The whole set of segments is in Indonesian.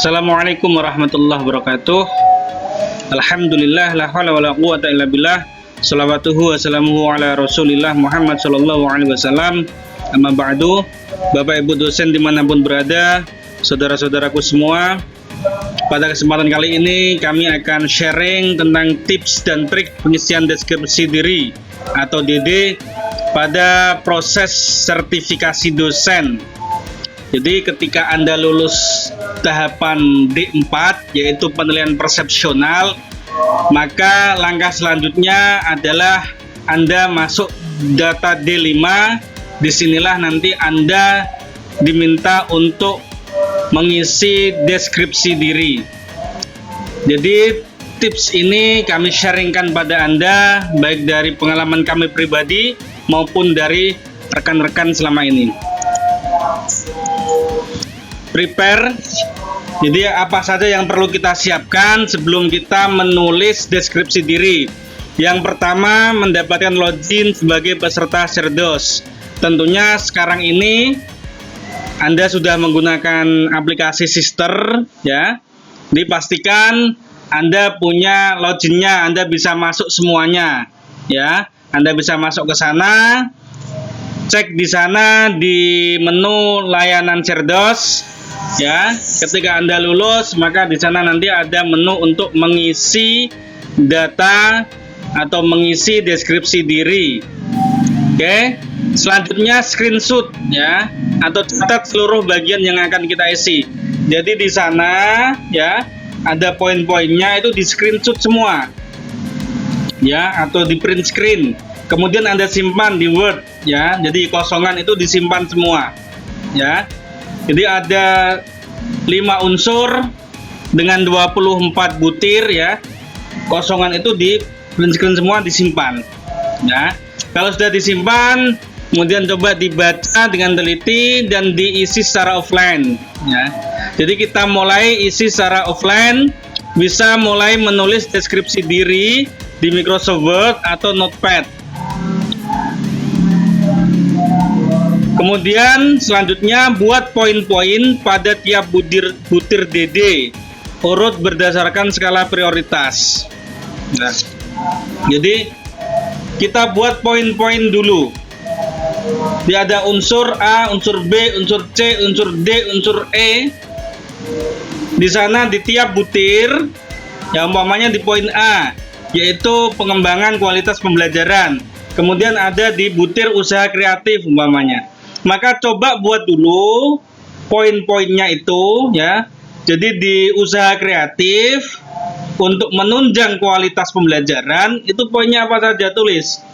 Assalamualaikum warahmatullahi wabarakatuh. Alhamdulillah, la haula wala quwata illa billah. Shalawatuhu wa salamuhu ala Rasulillah Muhammad sallallahu alaihi wasallam. Amma ba'du. Bapak Ibu dosen dimanapun berada, saudara-saudaraku semua, pada kesempatan kali ini kami akan sharing tentang tips dan trik pengisian deskripsi diri atau DD pada proses sertifikasi dosen. Jadi ketika Anda lulus tahapan D4 yaitu penilaian persepsional, maka langkah selanjutnya adalah Anda masuk data D5. Disinilah nanti Anda diminta untuk mengisi deskripsi diri. Jadi tips ini kami sharingkan pada Anda baik dari pengalaman kami pribadi maupun dari rekan-rekan selama ini. Prepare. Jadi apa saja yang perlu kita siapkan sebelum kita menulis deskripsi diri? Yang pertama, mendapatkan login sebagai peserta Cerdos. Tentunya sekarang ini Anda sudah menggunakan aplikasi Sister, ya. Dipastikan Anda punya loginnya, Anda bisa masuk semuanya, ya. Anda bisa masuk ke sana, cek di sana di menu layanan Cerdos. Ya, ketika Anda lulus, maka di sana nanti ada menu untuk mengisi data atau mengisi deskripsi diri. Oke, selanjutnya screenshot ya, atau catat seluruh bagian yang akan kita isi. Jadi di sana ya, ada poin-poinnya itu di screenshot semua. Ya, atau di print screen. Kemudian Anda simpan di Word ya. Jadi kosongan itu disimpan semua. Ya. Jadi ada 5 unsur dengan 24 butir ya. Kosongan itu di print screen semua disimpan. Ya. Kalau sudah disimpan, kemudian coba dibaca dengan teliti dan diisi secara offline ya. Jadi kita mulai isi secara offline, bisa mulai menulis deskripsi diri di Microsoft Word atau Notepad. Kemudian selanjutnya buat poin-poin pada tiap butir DD, urut berdasarkan skala prioritas. Nah, jadi kita buat poin-poin dulu. Dia ada unsur A, unsur B, unsur C, unsur D, unsur E. Di sana di tiap butir, ya umpamanya di poin A, yaitu pengembangan kualitas pembelajaran. Kemudian ada di butir usaha kreatif umpamanya. Maka coba buat dulu poin-poinnya itu ya. Jadi di usaha kreatif untuk menunjang kualitas pembelajaran itu poinnya apa saja tulis.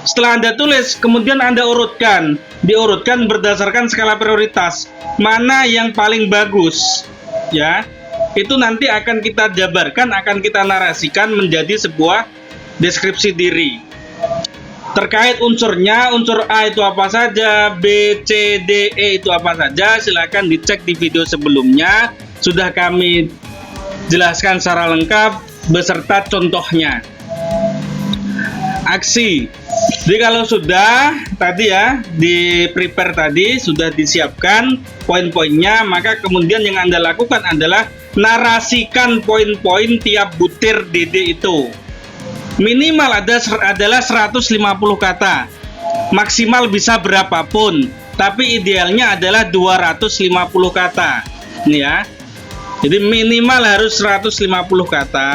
Setelah Anda tulis, kemudian Anda urutkan. Diurutkan berdasarkan skala prioritas. Mana yang paling bagus? Ya. Itu nanti akan kita jabarkan, akan kita narasikan menjadi sebuah deskripsi diri. Terkait unsurnya, unsur A itu apa saja, B, C, D, E itu apa saja, silakan dicek di video sebelumnya. Sudah kami jelaskan secara lengkap beserta contohnya. Aksi. Jadi kalau sudah tadi ya di prepare tadi sudah disiapkan poin-poinnya, maka kemudian yang Anda lakukan adalah narasikan poin-poin tiap butir DD itu. Minimal adalah 150 kata. Maksimal bisa berapapun, tapi idealnya adalah 250 kata. Ini ya. Jadi minimal harus 150 kata,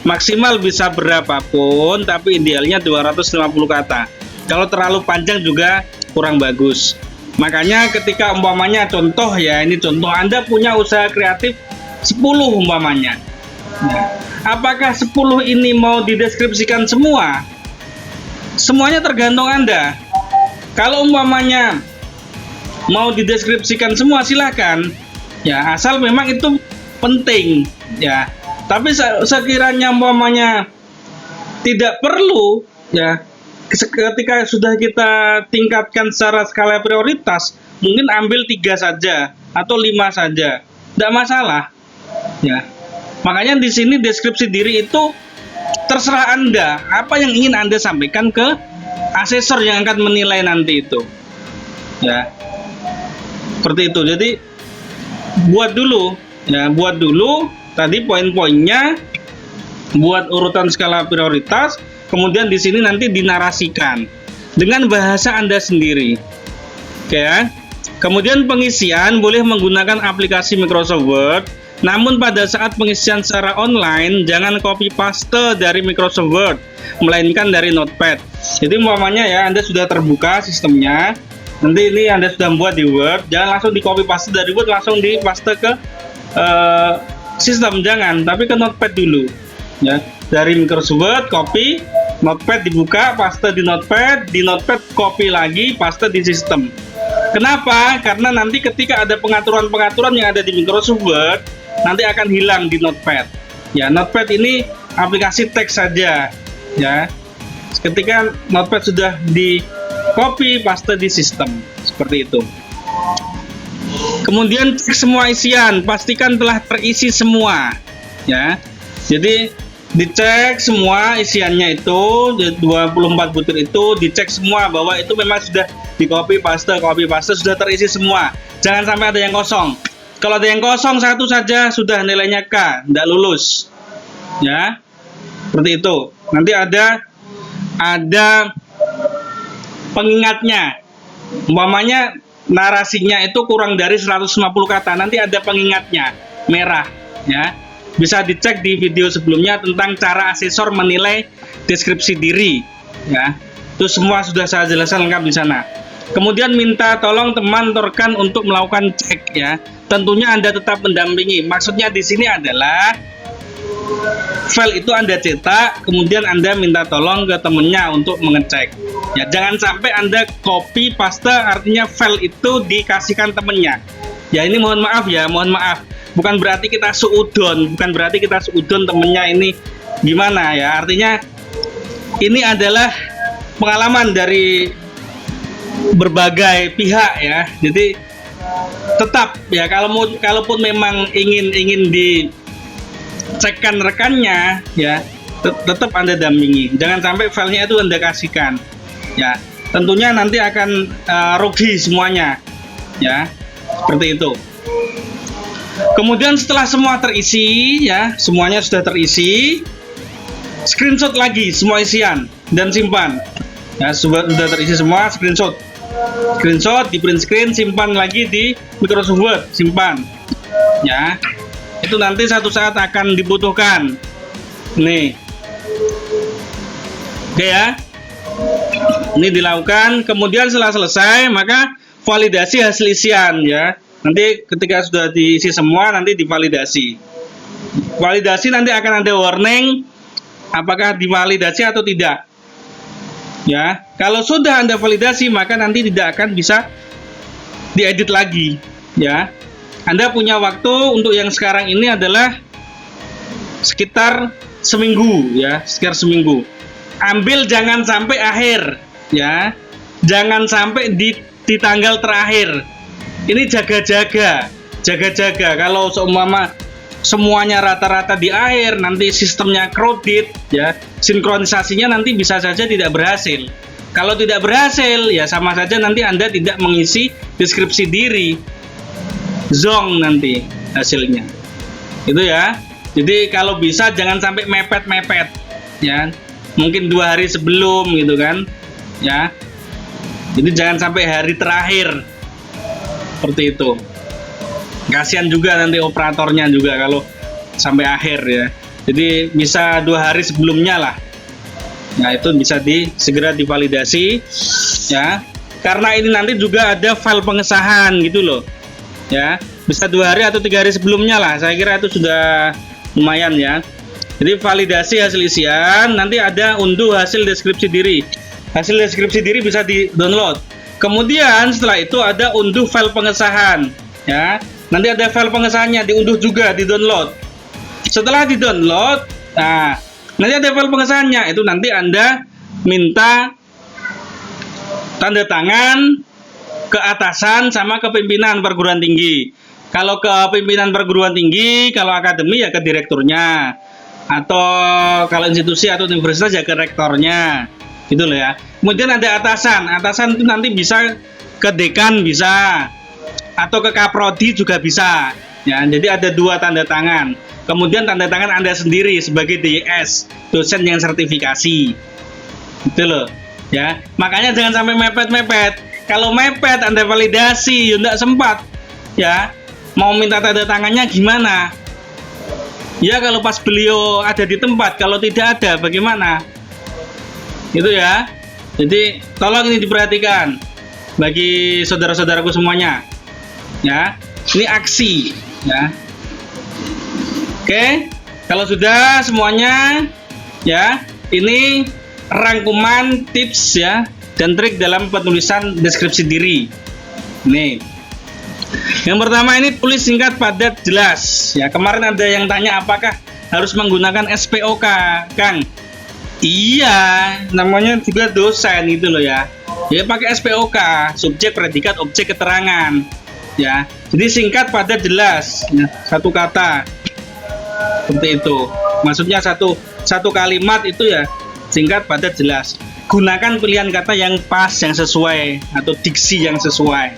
maksimal bisa berapapun, tapi idealnya 250 kata. Kalau terlalu panjang juga kurang bagus. Makanya ketika umpamanya contoh ya, ini contoh Anda punya usaha kreatif 10 umpamanya. Nah, apakah 10 ini mau dideskripsikan semua? Semuanya tergantung Anda. Kalau umpamanya mau dideskripsikan semua silakan. Ya, asal memang itu penting ya. Tapi sekiranya umpamanya tidak perlu ya, ketika sudah kita tingkatkan secara skala prioritas, mungkin ambil 3 saja atau 5 saja. Tidak masalah. Ya. Makanya di sini deskripsi diri itu terserah Anda, apa yang ingin Anda sampaikan ke asesor yang akan menilai nanti itu. Ya. Seperti itu. Jadi buat dulu Ya, buat dulu tadi poin-poinnya, buat urutan skala prioritas, kemudian di sini nanti dinarasikan dengan bahasa Anda sendiri. Oke ya. Kemudian pengisian boleh menggunakan aplikasi Microsoft Word, namun pada saat pengisian secara online jangan copy paste dari Microsoft Word, melainkan dari Notepad. Jadi umpamanya ya, Anda sudah terbuka sistemnya, nanti ini Anda sudah membuat di Word, jangan langsung di copy paste dari Word langsung di paste ke sistem, jangan, tapi ke Notepad dulu ya. Dari Microsoft Word copy, Notepad dibuka, paste di Notepad copy lagi, paste di sistem. Kenapa? Karena nanti ketika ada pengaturan-pengaturan yang ada di Microsoft Word, nanti akan hilang di Notepad. Ya, Notepad ini aplikasi teks saja. Ya, ketika Notepad sudah di copy paste di sistem, seperti itu. Kemudian cek semua isian, pastikan telah terisi semua. Ya, jadi dicek semua isiannya itu 24 butir itu, dicek semua bahwa itu memang sudah di copy paste sudah terisi semua. Jangan sampai ada yang kosong. Kalau ada yang kosong satu saja sudah nilainya K, tidak lulus. Ya, seperti itu. Nanti ada pengingatnya. Umpamanya narasinya itu kurang dari 150 kata, nanti ada pengingatnya merah. Ya, bisa dicek di video sebelumnya tentang cara asesor menilai deskripsi diri. Ya, itu semua sudah saya jelaskan lengkap di sana. Kemudian minta tolong teman rekan untuk melakukan cek ya. Tentunya Anda tetap mendampingi. Maksudnya di sini adalah file itu Anda cetak, kemudian Anda minta tolong ke temennya untuk mengecek. Ya, jangan sampai Anda copy paste, artinya file itu dikasihkan temennya. Ya, ini mohon maaf ya, mohon maaf. Bukan berarti kita suudon, temennya ini gimana ya. Artinya ini adalah pengalaman dari berbagai pihak ya. Jadi tetap ya, kalaupun memang ingin dicekkan rekannya ya, tetap Anda dampingi. Jangan sampai filenya itu Anda kasihkan. Ya, tentunya nanti akan rugi semuanya. Ya, seperti itu. Kemudian setelah semua terisi ya, semuanya sudah terisi, screenshot lagi semua isian dan simpan. Ya, sudah terisi semua, screenshot, di print screen, simpan lagi di Microsoft Word, simpan. Ya, itu nanti satu saat akan dibutuhkan. Nih, oke ya. Ini dilakukan. Kemudian setelah selesai, maka validasi hasil isian ya. Nanti ketika sudah diisi semua, nanti divalidasi. Validasi nanti akan ada warning apakah divalidasi atau tidak. Ya, kalau sudah Anda validasi, maka nanti tidak akan bisa diedit lagi. Ya, Anda punya waktu untuk yang sekarang ini adalah sekitar seminggu. Ya, sekitar seminggu. Ambil jangan sampai akhir. Ya, jangan sampai di tanggal terakhir. Ini jaga-jaga. Kalau seumpama semuanya rata-rata di akhir, nanti sistemnya crowded, ya, sinkronisasinya nanti bisa saja tidak berhasil. Kalau tidak berhasil, ya sama saja nanti Anda tidak mengisi deskripsi diri, zonk nanti hasilnya. Itu ya. Jadi kalau bisa jangan sampai mepet-mepet, ya. Mungkin 2 hari sebelum gitu kan, ya. Jadi jangan sampai hari terakhir. Seperti itu. Kasihan juga nanti operatornya juga kalau sampai akhir ya. Jadi bisa 2 hari sebelumnya lah. Nah, itu bisa segera divalidasi ya. Karena ini nanti juga ada file pengesahan gitu loh. Ya, bisa 2 hari atau 3 hari sebelumnya lah. Saya kira itu sudah lumayan ya. Jadi validasi hasil isian, nanti ada unduh hasil deskripsi diri. Hasil deskripsi diri bisa di-download. Kemudian setelah itu ada unduh file pengesahan ya. Nanti ada file pengesahannya, diunduh juga, di-download. Setelah di-download, nah, nanti ada file pengesahannya. Itu nanti Anda minta tanda tangan ke atasan sama ke pimpinan perguruan tinggi. Kalau ke pimpinan perguruan tinggi, kalau akademi ya ke direkturnya. Atau kalau institusi atau universitas ya ke rektornya. Gitu loh ya. Kemudian ada atasan itu nanti bisa ke dekan bisa, atau ke kaprodi juga bisa. Ya, jadi ada 2 tanda tangan. Kemudian tanda tangan Anda sendiri sebagai DYS, dosen yang sertifikasi. Gitu loh. Ya, makanya jangan sampai mepet-mepet. Kalau mepet Anda validasi, ya enggak sempat. Ya, mau minta tanda tangannya gimana? Ya kalau pas beliau ada di tempat, kalau tidak ada bagaimana? Gitu ya. Jadi tolong ini diperhatikan bagi saudara-saudaraku semuanya. Ya, ini aksi. Ya. Oke, kalau sudah semuanya, ya, ini rangkuman tips ya dan trik dalam penulisan deskripsi diri. Nih, yang pertama ini tulis singkat, padat, jelas. Ya, kemarin ada yang tanya apakah harus menggunakan SPOK, Kang? Iya, namanya juga dosen itu loh ya. Ya pakai SPOK, subjek, predikat, objek, keterangan. Ya, jadi singkat, padat, jelas. Ya, satu kata. Seperti itu. Maksudnya satu kalimat itu ya singkat, padat, jelas. Gunakan pilihan kata yang pas, yang sesuai, atau diksi yang sesuai.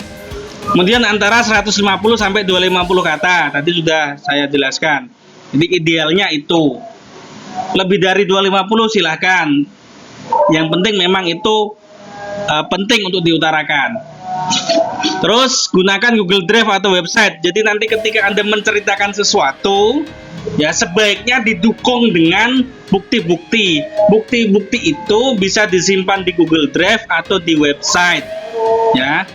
Kemudian antara 150 sampai 250 kata. Tadi sudah saya jelaskan. Jadi idealnya itu. Lebih dari 250 silahkan. Yang penting memang itu penting untuk diutarakan. Terus gunakan Google Drive atau website. Jadi nanti ketika Anda menceritakan sesuatu, ya sebaiknya didukung dengan bukti-bukti. Bukti-bukti itu bisa disimpan di Google Drive atau di website. Ya,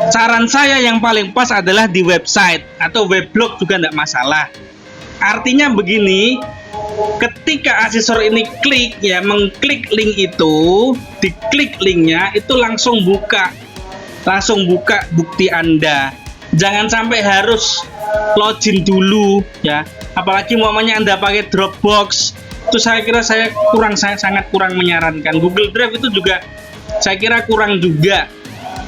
saran saya yang paling pas adalah di website atau weblog juga tidak masalah. Artinya begini, ketika asesor ini klik ya, mengklik link itu, diklik linknya itu langsung buka bukti Anda. Jangan sampai harus login dulu ya, apalagi umpamanya Anda pakai Dropbox, itu saya kira saya sangat kurang menyarankan. Google Drive itu juga saya kira kurang juga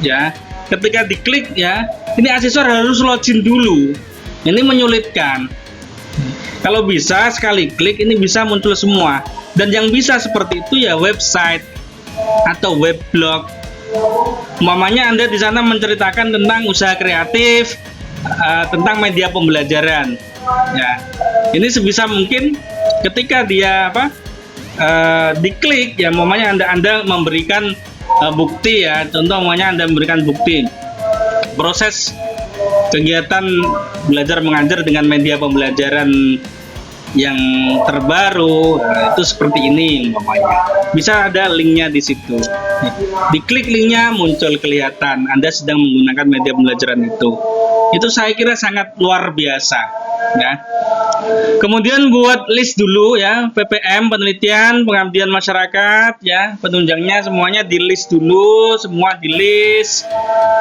ya. Ketika diklik ya, ini asesor harus login dulu, ini menyulitkan. Kalau bisa sekali klik ini bisa muncul semua, dan yang bisa seperti itu ya website atau weblog. Umpamanya Anda di sana menceritakan tentang usaha kreatif, tentang media pembelajaran. Ya, ini sebisa mungkin ketika dia diklik ya, umpamanya Anda memberikan bukti ya, contoh umpamanya Anda memberikan bukti proses kegiatan belajar mengajar dengan media pembelajaran yang terbaru, itu seperti ini umpamanya. Bisa ada linknya di situ. Diklik linknya muncul kelihatan Anda sedang menggunakan media pembelajaran itu. Itu saya kira sangat luar biasa ya. Kemudian buat list dulu ya, PPM, penelitian, pengabdian masyarakat ya, penunjangnya semuanya di list dulu, semua di list.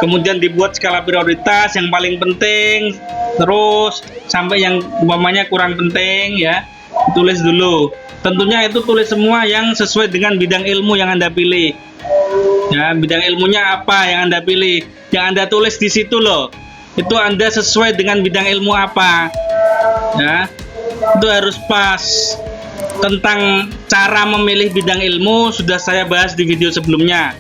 Kemudian dibuat skala prioritas yang paling penting, terus sampai yang umpamanya kurang penting ya, tulis dulu. Tentunya itu tulis semua yang sesuai dengan bidang ilmu yang Anda pilih. Ya, bidang ilmunya apa yang Anda pilih, yang Anda tulis di situ loh. Itu Anda sesuai dengan bidang ilmu apa. Ya, itu harus pas. Tentang cara memilih bidang ilmu sudah saya bahas di video sebelumnya.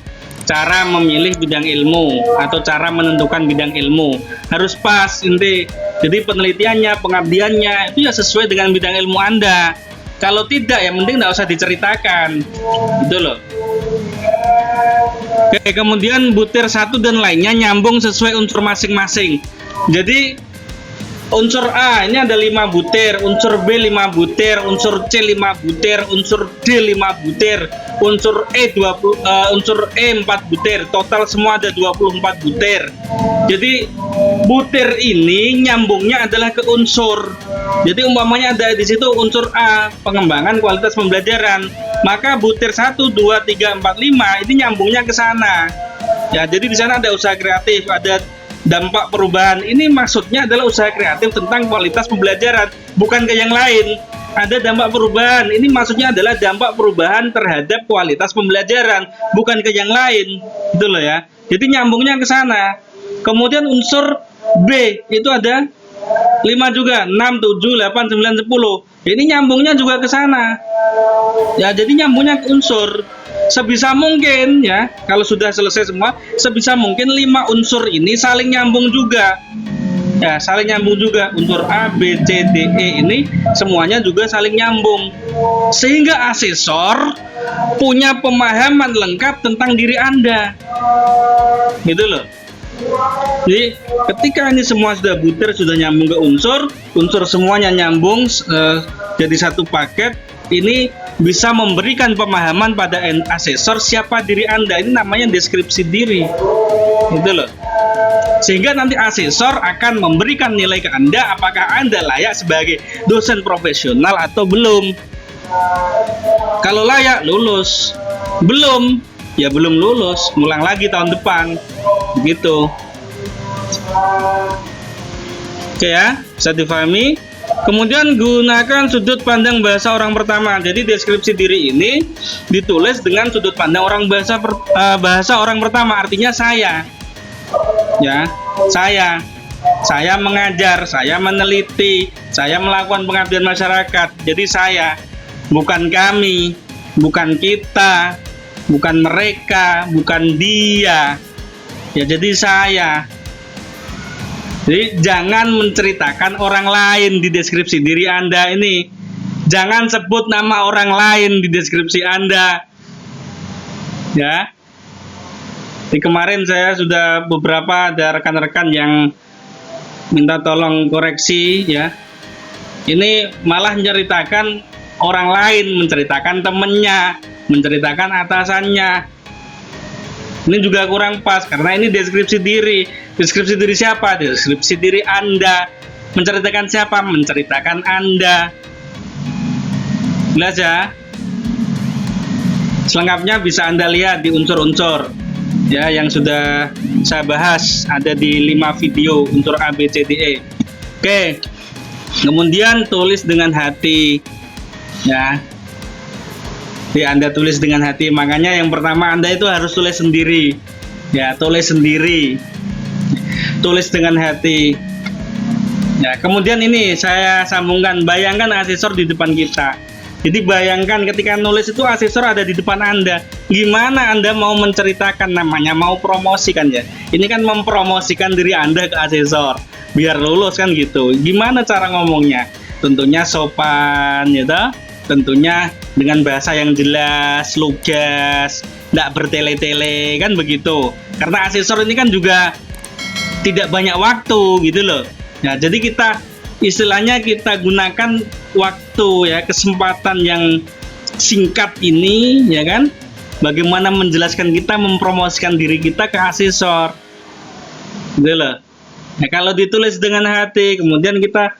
Cara memilih bidang ilmu atau cara menentukan bidang ilmu harus pas inti. Jadi penelitiannya, pengabdiannya itu ya sesuai dengan bidang ilmu Anda. Kalau tidak ya mending nggak usah diceritakan. Gitu loh. Oke, kemudian butir satu dan lainnya nyambung sesuai unsur masing-masing. Jadi unsur A ini ada 5 butir, unsur B 5 butir, unsur C 5 butir, unsur D 5 butir, unsur unsur E 4 butir, total semua ada 24 butir. Jadi butir ini nyambungnya adalah ke unsur. Jadi umpamanya ada di situ unsur A, pengembangan kualitas pembelajaran, maka butir 1, 2, 3, 4, 5 ini nyambungnya ke sana. Ya, jadi di sana ada usaha kreatif, ada dampak perubahan. Ini maksudnya adalah usaha kreatif tentang kualitas pembelajaran, bukan ke yang lain. Ada dampak perubahan, ini maksudnya adalah dampak perubahan terhadap kualitas pembelajaran, bukan ke yang lain. Gitu loh ya. Jadi nyambungnya ke sana. Kemudian unsur B itu ada 5 juga, 6, 7, 8, 9, 10. Ini nyambungnya juga ke sana. Ya, jadi nyambungnya ke unsur. Sebisa mungkin ya, kalau sudah selesai semua, sebisa mungkin 5 unsur ini saling nyambung juga. Ya, saling nyambung juga. Unsur A, B, C, D, E ini semuanya juga saling nyambung. Sehingga asesor punya pemahaman lengkap tentang diri Anda. Gitu loh. Jadi ketika ini semua sudah butir, sudah nyambung ke unsur semuanya nyambung jadi satu paket, ini bisa memberikan pemahaman pada asesor siapa diri Anda. Ini namanya deskripsi diri. Gitu loh. Sehingga nanti asesor akan memberikan nilai ke Anda apakah Anda layak sebagai dosen profesional atau belum. Kalau layak, lulus. Belum, ya belum lulus, ngulang lagi tahun depan. Begitu. Oke ya, bisa difahami. Kemudian gunakan sudut pandang bahasa orang pertama. Jadi deskripsi diri ini ditulis dengan sudut pandang bahasa orang pertama, artinya saya. Ya, saya mengajar, saya meneliti, saya melakukan pengabdian masyarakat. Jadi saya, bukan kami, bukan kita, bukan mereka, bukan dia. Ya, jadi saya. Jadi jangan menceritakan orang lain di deskripsi diri Anda ini. Jangan sebut nama orang lain di deskripsi Anda. Ya. Di kemarin saya sudah beberapa ada rekan-rekan yang minta tolong koreksi ya. Ini malah menceritakan orang lain, menceritakan temennya, menceritakan atasannya. Ini juga kurang pas karena ini deskripsi diri. Deskripsi diri siapa? Deskripsi diri Anda. Menceritakan siapa? Menceritakan Anda. Jelas ya? Selengkapnya bisa Anda lihat di unsur-unsur ya yang sudah saya bahas, ada di 5 video unsur A, B, C, D, E. Oke. Kemudian tulis dengan hati. Ya. Jadi Anda tulis dengan hati. Makanya yang pertama Anda itu harus tulis sendiri. Ya, tulis sendiri. Tulis dengan hati. Ya, kemudian ini saya sambungkan, bayangkan asesor di depan kita. Jadi bayangkan ketika nulis itu asesor ada di depan Anda. Gimana Anda mau menceritakan namanya, mau promosikan ya. Ini kan mempromosikan diri Anda ke asesor biar lulus kan gitu. Gimana cara ngomongnya? Tentunya sopan ya toh? Tentunya dengan bahasa yang jelas, lugas, tidak bertele-tele kan begitu. Karena asesor ini kan juga tidak banyak waktu gitu loh. Nah, jadi kita istilahnya kita gunakan waktu ya, kesempatan yang singkat ini ya kan, bagaimana menjelaskan kita, mempromosikan diri kita ke asesor gitu loh. Nah, kalau ditulis dengan hati, kemudian kita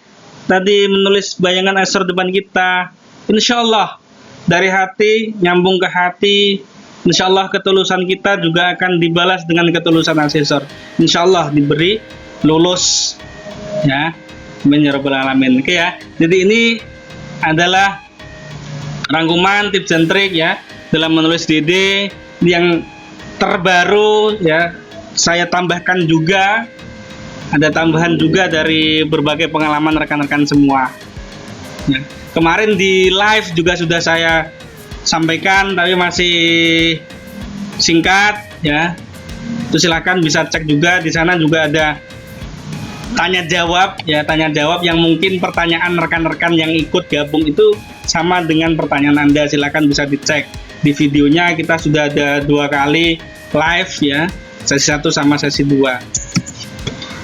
tadi menulis bayangan asesor depan kita, insya Allah dari hati nyambung ke hati, insya Allah ketulusan kita juga akan dibalas dengan ketulusan asesor. Insya Allah diberi lulus ya. Amin ya rabbal alamin. Oke ya. Jadi ini adalah rangkuman tips dan trik ya dalam menulis DD yang terbaru ya. Saya tambahkan juga, ada tambahan juga dari berbagai pengalaman rekan-rekan semua. Ya. Kemarin di live juga sudah saya sampaikan, tapi masih singkat ya. Itu silakan bisa cek juga, di sana juga ada tanya jawab ya, tanya jawab yang mungkin pertanyaan rekan-rekan yang ikut gabung itu sama dengan pertanyaan Anda. Silakan bisa dicek di videonya. Kita sudah ada 2 kali live ya, sesi 1 sama sesi 2.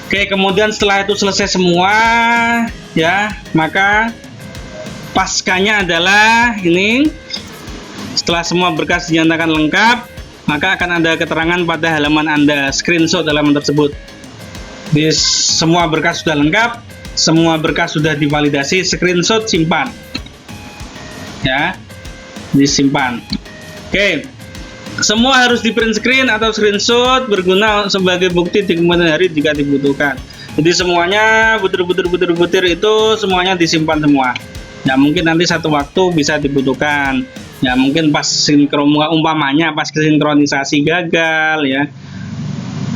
Oke, kemudian setelah itu selesai semua ya, maka paskanya adalah ini. Setelah semua berkas dinyatakan lengkap, maka akan ada keterangan pada halaman Anda, screenshot halaman tersebut. Di semua berkas sudah lengkap, semua berkas sudah divalidasi, screenshot simpan. Ya, disimpan. Oke. Semua harus di print screen atau screenshot berguna sebagai bukti di kemudian hari jika dibutuhkan. Jadi semuanya butir itu semuanya disimpan semua. Ya mungkin nanti satu waktu bisa dibutuhkan. Ya mungkin pas umpamanya pas sinkronisasi gagal ya.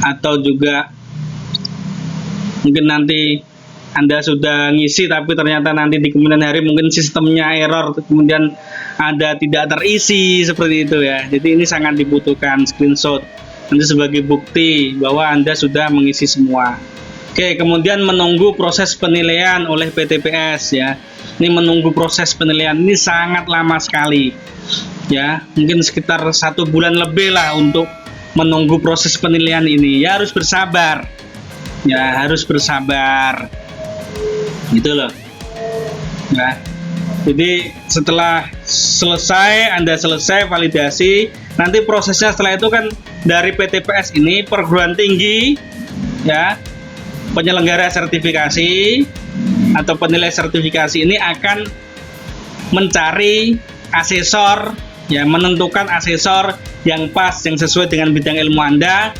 Atau juga mungkin nanti Anda sudah ngisi tapi ternyata nanti di kemudian hari mungkin sistemnya error, kemudian ada tidak terisi seperti itu ya. Jadi ini sangat dibutuhkan screenshot nanti sebagai bukti bahwa Anda sudah mengisi semua. Oke, kemudian menunggu proses penilaian oleh PTPS ya. Ini menunggu proses penilaian ini sangat lama sekali ya, mungkin sekitar 1 bulan lebih lah untuk menunggu proses penilaian ini. Ya harus bersabar ya, harus bersabar gitu loh ya. Jadi setelah Anda selesai validasi, nanti prosesnya setelah itu kan dari PTPS ini, perguruan tinggi ya, penyelenggara sertifikasi atau penilai sertifikasi ini akan mencari asesor ya, menentukan asesor yang pas, yang sesuai dengan bidang ilmu Anda.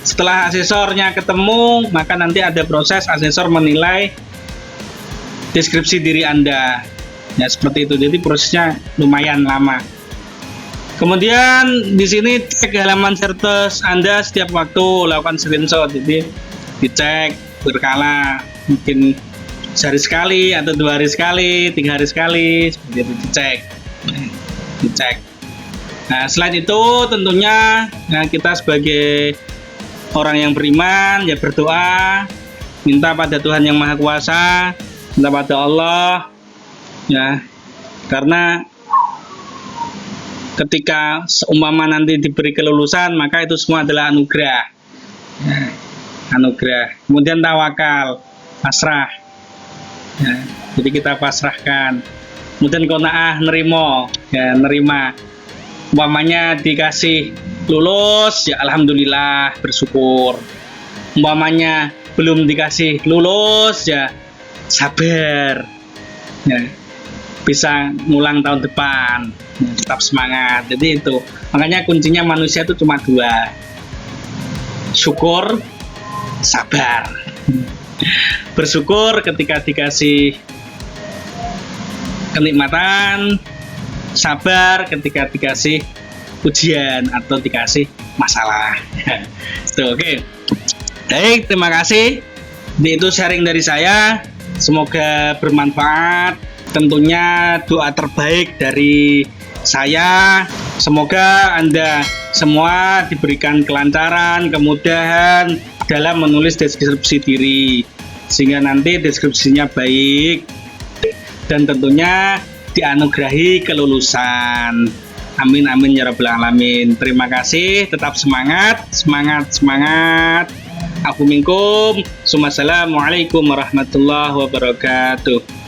Setelah asesornya ketemu, maka nanti ada proses asesor menilai deskripsi diri Anda ya, seperti itu. Jadi prosesnya lumayan lama. Kemudian di sini cek halaman Certes Anda setiap waktu, lakukan screenshot. Jadi dicek berkala, mungkin sehari sekali atau 2 hari sekali, 3 hari sekali, seperti itu dicek. Nah, selain itu tentunya kita sebagai orang yang beriman ya berdoa, minta pada Tuhan Yang Maha Kuasa, minta pada Allah ya, karena ketika seumpama nanti diberi kelulusan, maka itu semua adalah anugerah ya, anugerah. Kemudian tawakal, pasrah ya, jadi kita pasrahkan. Kemudian qanaah, nerima. Umpamanya dikasih lulus ya alhamdulillah, bersyukur. Umpamanya belum dikasih lulus ya sabar ya, bisa ngulang tahun depan ya, tetap semangat. Jadi itu makanya kuncinya manusia itu cuma 2, syukur, sabar. Bersyukur ketika dikasih kenikmatan, sabar ketika dikasih ujian atau dikasih masalah. Oke. Baik, terima kasih. Itu sharing dari saya. Semoga bermanfaat. Tentunya doa terbaik dari saya. Semoga Anda semua diberikan kelancaran, kemudahan dalam menulis deskripsi diri, sehingga nanti deskripsinya baik dan tentunya dianugerahi kelulusan. Amin amin ya rabbal alamin. Terima kasih, tetap semangat. Aku minkum. Assalamualaikum warahmatullahi wabarakatuh.